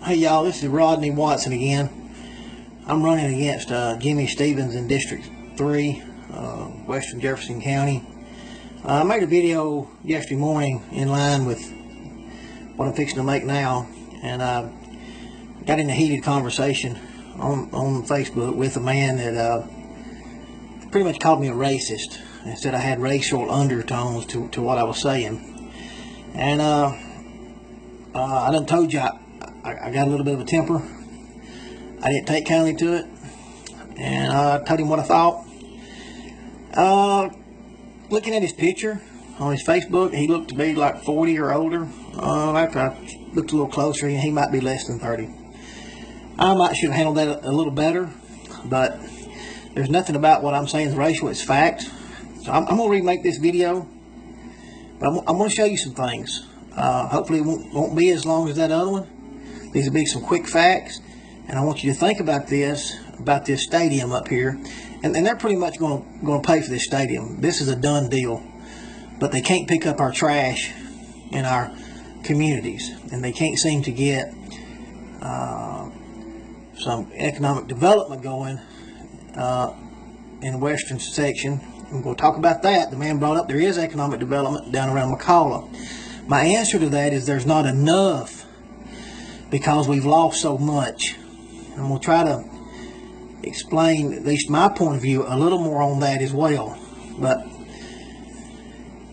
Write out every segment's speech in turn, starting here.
Hey y'all, this is Rodney Watson again. I'm running against Jimmy Stevens in District 3, Western Jefferson County. I made a video yesterday morning in line with what I'm fixing to make now, and I got in a heated conversation on Facebook with a man that pretty much called me a racist and said I had racial undertones to what I was saying. And I done told you I got a little bit of a temper. I didn't take kindly to it, and I told him what I thought. Looking at his picture on his Facebook, he looked to be like 40 or older. After I looked a little closer, he might be less than 30. I might should have handled that a little better, but there's nothing about what I'm saying is racial, it's fact. So I'm going to remake this video, but I'm going to show you some things. Hopefully it won't be as long as that other one. These will be some quick facts, and I want you to think about this stadium up here, and they're pretty much going to pay for this stadium. This is a done deal, but they can't pick up our trash in our communities, and they can't seem to get some economic development going in the western section. We're going to talk about that. The man brought up there is economic development down around McCalla. My answer to that is there's not enough, because we've lost so much. I'm going to try to explain, at least my point of view, a little more on that as well. But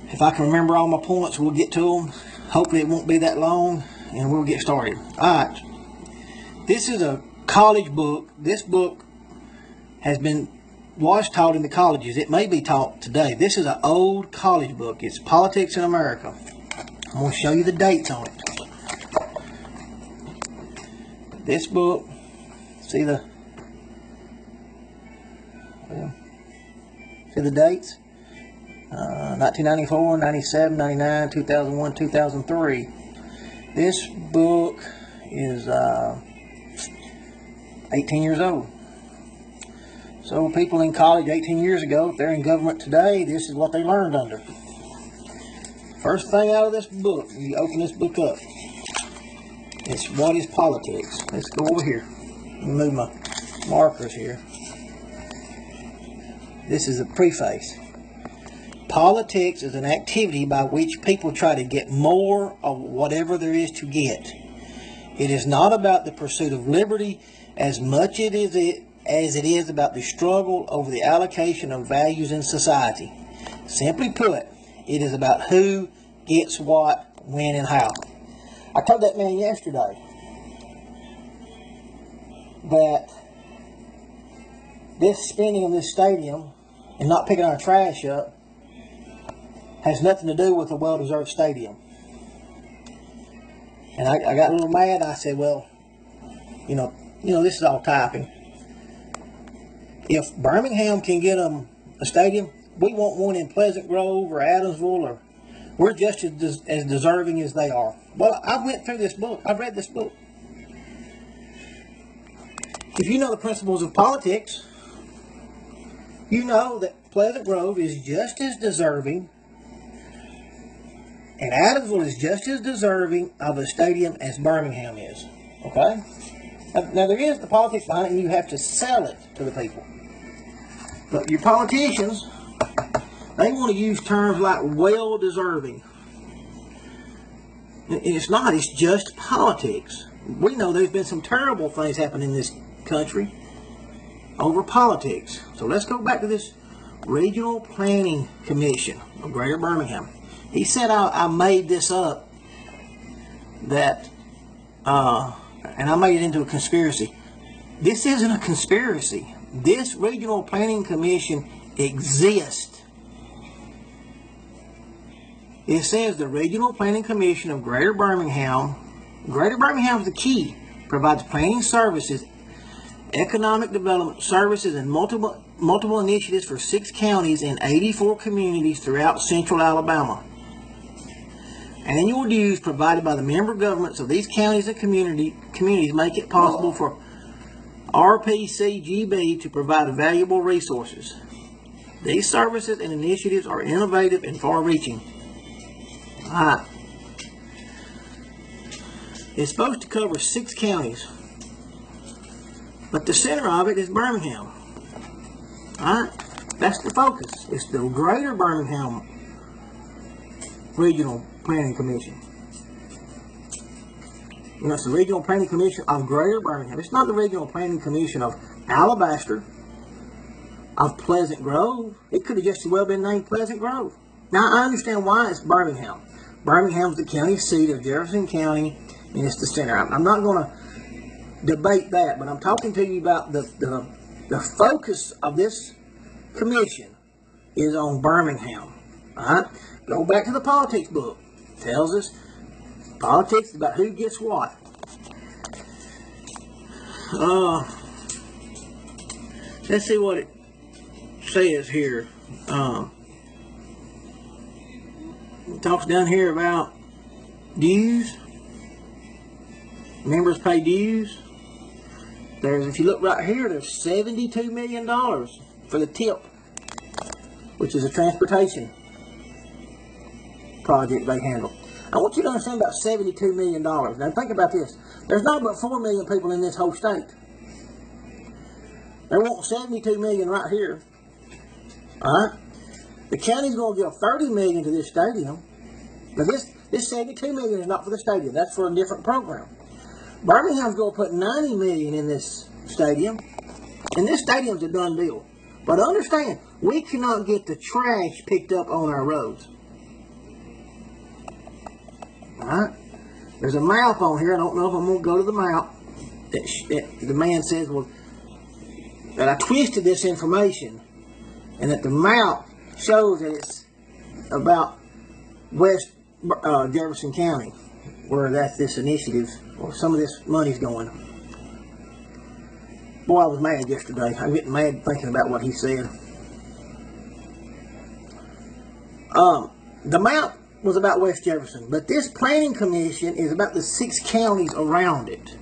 if I can remember all my points, we'll get to them. Hopefully it won't be that long, and we'll get started. Alright, this is a college book. This book was taught in the colleges. It may be taught today. This is an old college book. It's Politics in America. I'm going to show you the dates on it. This book, see the dates? 1994, 97, 99, 2001, 2003. This book is 18 years old. So people in college 18 years ago, if they're in government today, this is what they learned under. First thing out of this book, you open this book up, it's what is politics. Let's go over here. Let me move my markers here. This is a preface. Politics is an activity by which people try to get more of whatever there is to get. It is not about the pursuit of liberty as much as it is about the struggle over the allocation of values in society. Simply put, it is about who gets what, when, and how. I told that man yesterday that this spending of this stadium and not picking our trash up has nothing to do with a well-deserved stadium. And I got a little mad. I said, well, you know, this is all typing. If Birmingham can get them a stadium, we want one in Pleasant Grove or Adamsville, or we're just as deserving as they are. Well, I went through this book. I've read this book. If you know the principles of politics, you know that Pleasant Grove is just as deserving and Adamsville is just as deserving of a stadium as Birmingham is. Okay? Now there is the politics behind it, and you have to sell it to the people. But your politicians, they want to use terms like well-deserving. It's not. It's just politics. We know there's been some terrible things happen in this country over politics. So let's go back to this Regional Planning Commission of Greater Birmingham. He said I made this up, that, and I made it into a conspiracy. This isn't a conspiracy. This Regional Planning Commission exists. It says the Regional Planning Commission of Greater Birmingham is the key, provides planning services, economic development services, and multiple initiatives for 6 counties and 84 communities throughout central Alabama. Annual dues provided by the member governments of these counties and communities make it possible for RPCGB to provide valuable resources. These services and initiatives are innovative and far-reaching. Alright. is supposed to cover 6 counties, but the center of it is Birmingham. Alright? That's the focus. It's the Greater Birmingham Regional Planning Commission. You know, it's the Regional Planning Commission of Greater Birmingham. It's not the Regional Planning Commission of Alabaster, of Pleasant Grove. It could have just as well been named Pleasant Grove. Now, I understand why it's Birmingham. Birmingham's the county seat of Jefferson County, and it's the center. I'm not going to debate that, but I'm talking to you about the focus of this commission is on Birmingham. All right? Go back to the politics book. It tells us politics is about who gets what. Let's see what it says here. It talks down here about dues. Members pay dues. If you look right here, there's $72 million for the TIP, which is a transportation project they handle. I want you to understand about $72 million. Now think about this. There's not about 4 million people in this whole state. They want $72 million right here. Alright? The county's going to give $30 million to this stadium. Now this $72 million is not for the stadium. That's for a different program. Birmingham's going to put $90 million in this stadium. And this stadium's a done deal. But understand, we cannot get the trash picked up on our roads. Alright? There's a map on here. I don't know if I'm going to go to the map. The man says, well, that I twisted this information. And that the map shows that it's about West Jefferson County, where this initiative, or some of this money's going. Boy, I was mad yesterday. I'm getting mad thinking about what he said. The map was about West Jefferson, but this planning commission is about the 6 counties around it.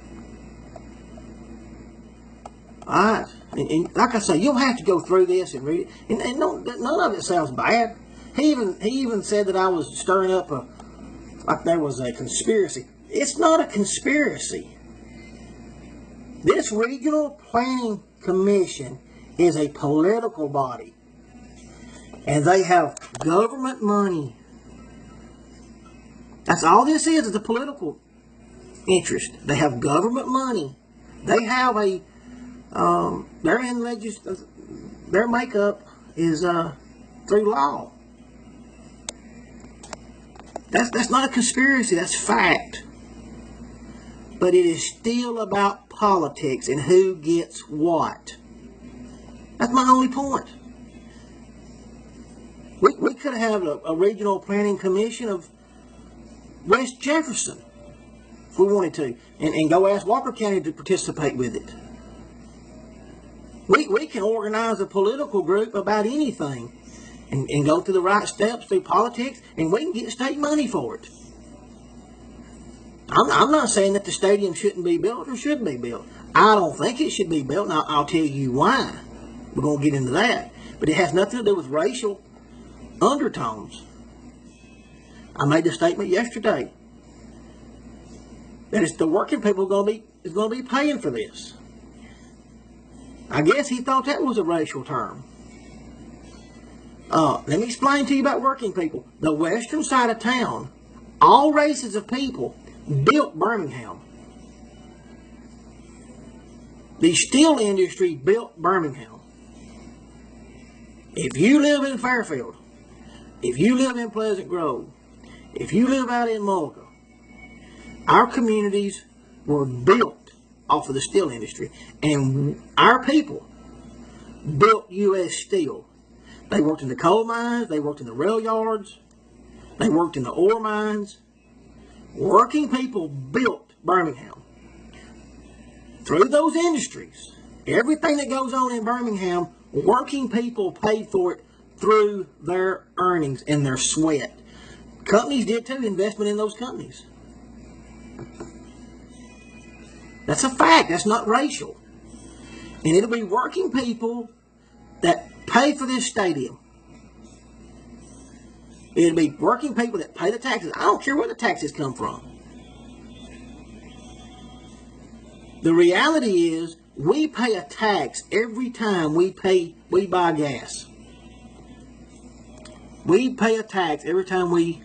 Alright, and like I say, you'll have to go through this and read it, and none of it sounds bad. He even said that I was stirring up like there was a conspiracy. It's not a conspiracy. This Regional Planning Commission is a political body, and they have government money. That's all this is a political interest. They have government money. They have a their makeup is through law. That's not a conspiracy. That's fact. But it is still about politics and who gets what. That's my only point. We could have a regional planning commission of West Jefferson if we wanted to, and go ask Walker County to participate with it. We can organize a political group about anything and go through the right steps through politics, and we can get state money for it. I'm not saying that the stadium shouldn't be built or should be built. I don't think it should be built, and I'll tell you why. We're going to get into that. But it has nothing to do with racial undertones. I made a statement yesterday that it's the working people going to be paying for this. I guess he thought that was a racial term. Let me explain to you about working people. The western side of town, all races of people built Birmingham. The steel industry built Birmingham. If you live in Fairfield, if you live in Pleasant Grove, if you live out in Mulga, our communities were built off of the steel industry, and our people built U.S. Steel. They worked in the coal mines, they worked in the rail yards, they worked in the ore mines. Working people built Birmingham. Through those industries, everything that goes on in Birmingham, working people paid for it through their earnings and their sweat. Companies did too, investment in those companies. That's a fact. That's not racial. And it'll be working people that pay for this stadium. It'll be working people that pay the taxes. I don't care where the taxes come from. The reality is we pay a tax every time we buy gas. We pay a tax every time we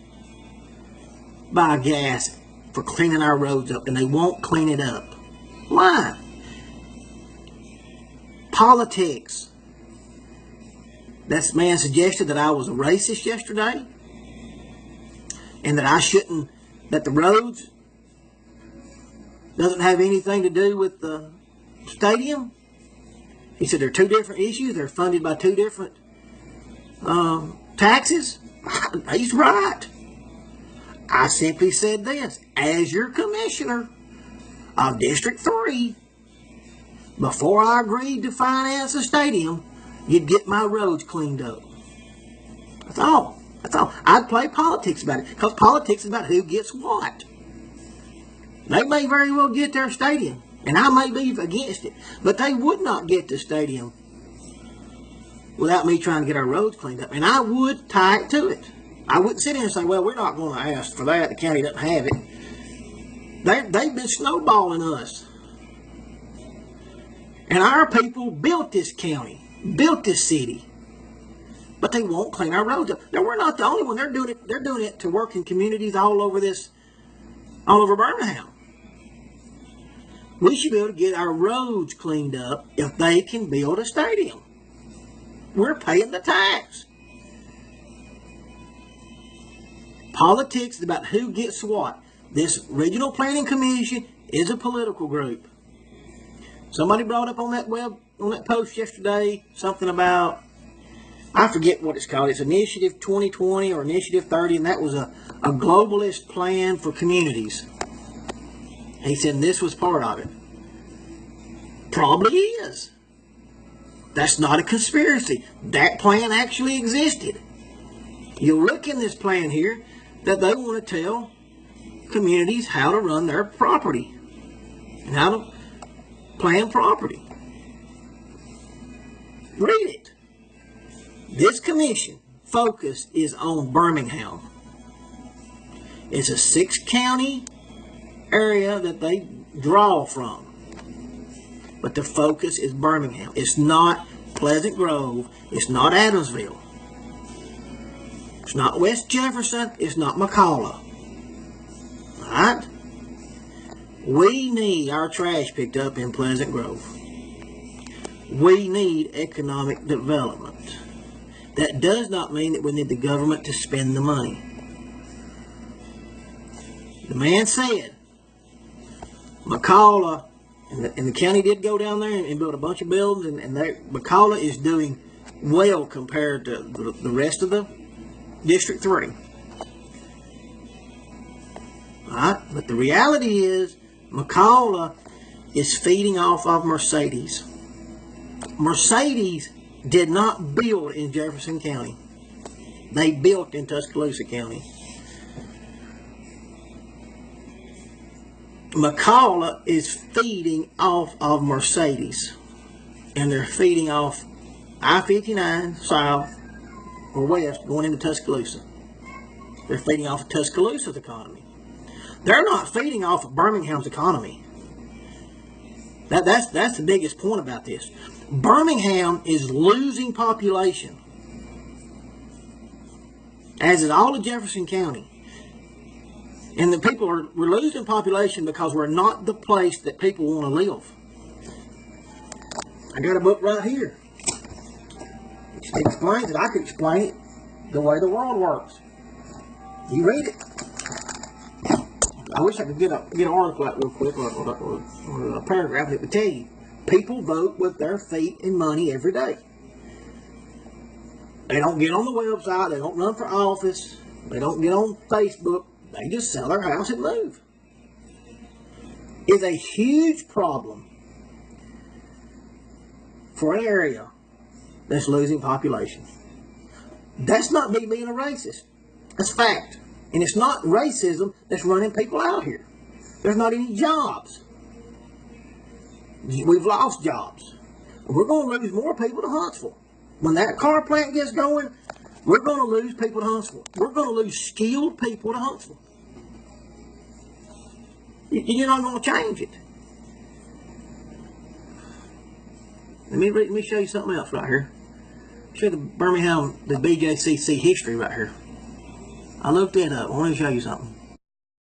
buy gas for cleaning our roads up, and they won't clean it up. Why? Politics. This man suggested that I was a racist yesterday, and that the roads doesn't have anything to do with the stadium. He said they're two different issues. They're funded by two different taxes. He's right. I simply said this: as your commissioner of District 3, before I agreed to finance the stadium, you'd get my roads cleaned up. That's all. That's all. I'd play politics about it, because politics is about who gets what. They may very well get their stadium, and I may be against it, but they would not get the stadium without me trying to get our roads cleaned up. And I would tie it to it. I wouldn't sit here and say, well, we're not going to ask for that. The county doesn't have it. They've been snowballing us. And our people built this county, built this city, but they won't clean our roads up. Now, we're not the only one. They're doing it to work in communities all over Birmingham. We should be able to get our roads cleaned up if they can build a stadium. We're paying the tax. Politics is about who gets what. This Regional Planning Commission is a political group. Somebody brought up on that post yesterday something about, I forget what it's called. It's Initiative 2020 or Initiative 30, and that was a globalist plan for communities. He said this was part of it. Probably is. That's not a conspiracy. That plan actually existed. You look in this plan here that they want to tell communities how to run their property and how to plan property. Read it. This commission focus is on Birmingham. It's a 6-county area that they draw from. But the focus is Birmingham. It's not Pleasant Grove. It's not Adamsville. It's not West Jefferson. It's not McCalla. Alright? We need our trash picked up in Pleasant Grove. We need economic development. That does not mean that we need the government to spend the money. The man said, McCalla, and the county did go down there and build a bunch of buildings, and McCalla is doing well compared to the rest of the District 3. Alright? But the reality is, McCalla is feeding off of Mercedes. Mercedes did not build in Jefferson County. They built in Tuscaloosa County. McCalla is feeding off of Mercedes. And they're feeding off I-59 south or west going into Tuscaloosa. They're feeding off of Tuscaloosa's economy. They're not feeding off of Birmingham's economy. That's the biggest point about this. Birmingham is losing population, as is all of Jefferson County. And the people we're losing population because we're not the place that people want to live. I got a book right here. It explains it. I could explain it the way the world works. You read it. I wish I could get an article out real quick or a paragraph that would tell you. People vote with their feet and money every day. They don't get on the website. They don't run for office. They don't get on Facebook. They just sell their house and move. It's a huge problem for an area that's losing population. That's not me being a racist. That's fact. And it's not racism that's running people out here. There's not any jobs. We've lost jobs. We're going to lose more people to Huntsville. When that car plant gets going, we're going to lose people to Huntsville. We're going to lose skilled people to Huntsville. You're not going to change it. Let me show you something else right here. Show the Birmingham, the BJCC history right here. I looked it up. I want to show you something.